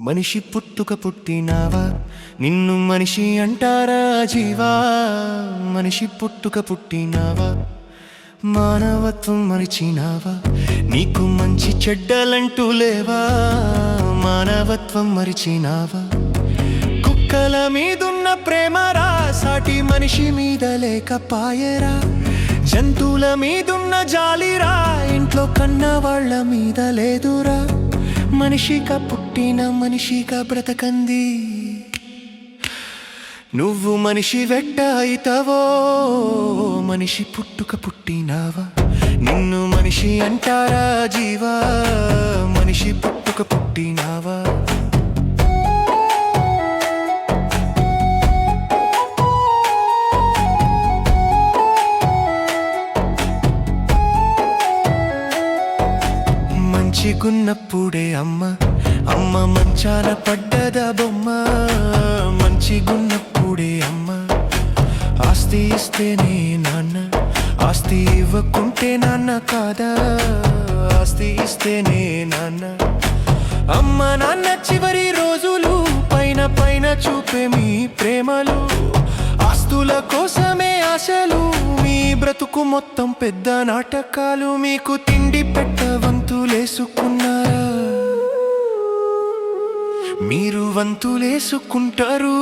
మనిషి పుట్టుక పుట్టినావా, నిన్ను మనిషి అంటారా జీవా? మనిషి పుట్టుక పుట్టినావా, మానవత్వం మరిచినావా? నీకు మంచి చెడ్డలంటూ లేవా? మానవత్వం మరిచినావా? కుక్కల మీదున్న ప్రేమరా, సాటి మనిషి మీద లేకపాయరా. జంతువుల మీదున్న జాలిరా, ఇంట్లో కన్న వాళ్ళ మీద లేదురా. మనిషిగా పుట్టిన మనిషిగా బ్రతకంది, నువ్వు మనిషి వెట్ట అయితవో. మనిషి పుట్టుక పుట్టినావా, నిన్ను మనిషి అంటారా జీవా? మనిషి పుట్టుక పుట్టినావా? మంచిగున్నప్పుడే అమ్మ మంచాన పడ్డదా బొమ్మ. మంచిగున్నప్పుడే అమ్మ ఆస్తి ఇస్తేనే నాన్న, ఆస్తి ఇవ్వకుంటే నాన్న కాదా? ఆస్తి ఇస్తేనే నాన్న. అమ్మ నాన్న చివరి రోజులు పైన పైన చూపే మీ ప్రేమలు, ఆస్తుల కోసమే ఆశలు. మీ బ్రతుకు మొత్తం పెద్ద నాటకాలు. మీకు తిండి పెట్ట వంతులేసుకున్నారా? మీరు వంతులేసుకుంటారు.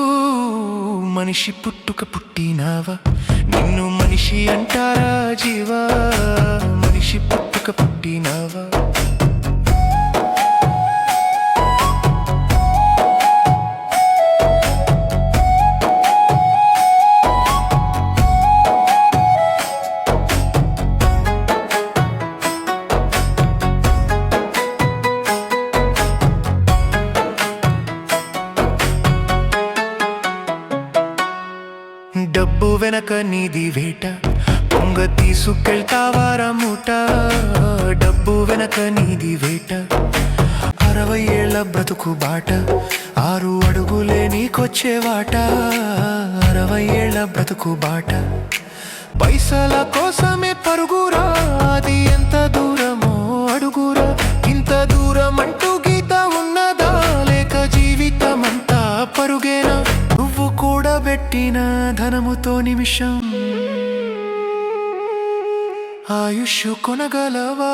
మనిషి పుట్టుక పుట్టినావా, నిన్ను మనిషి అంటారా జీవా? మనిషి పుట్టుక పుట్టినావా? డబ్బు వెనక నీది వేట, పొంగ తీసుకెళ్తావారా మూట. డబ్బు వెనక నీది వేట, 60 ఏళ్ల బ్రతుకు బాట. 6 అడుగులే నీకొచ్చే వాట. 60 ఏళ్ల బ్రతుకు బాట, పైసల కోసమే పరుగురా. అది ఎంత దూరమో అడుగురా. ఇంత దూరం అంటూ గీత ఉన్నదా, లేక జీవితమంతా పరుగేనా? నువ్వు కూడబెట్టిన ధనముతో నిమిషం ఆయుష్ కొనగలవా?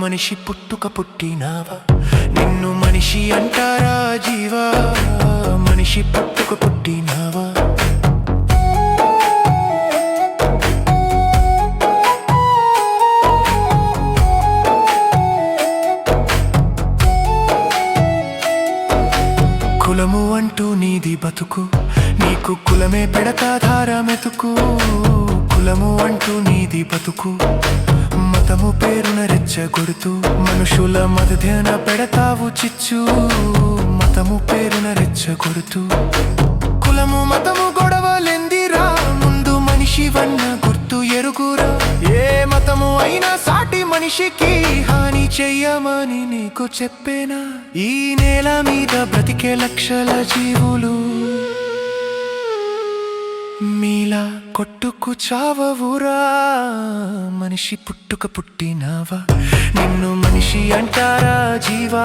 మనిషి పుట్టుక పుట్టినావా, నిన్ను మనిషి అంటారా జీవా? మనిషి పుట్టుక పుట్టినావా? కులము అంటూ నీది బతుకు, నీకు కులమే పెడతాధార మెతుకు. కులము అంటూ నీది బతుకు, మతము పేరున రెచ్చగొడుతూ మనుషుల మధ్యన పెడతావు చిచ్చు. మతము పేరున రెచ్చగొడుతూ కులము మతము గొడవలెందిరా? ముందు మనిషి వన్న గుర్తు ఎరుగురా. ఏ మతము అయినా సాటి మనిషికి హాని చెయ్యమని నీకు చెప్పేనా? ఈ నేల మీద బ్రతికే లక్షల జీవులు మీలా కొట్టుకు చావవురా. మనిషి పుట్టుక పుట్టినావా, నిన్ను మనిషి అంటారా జీవా?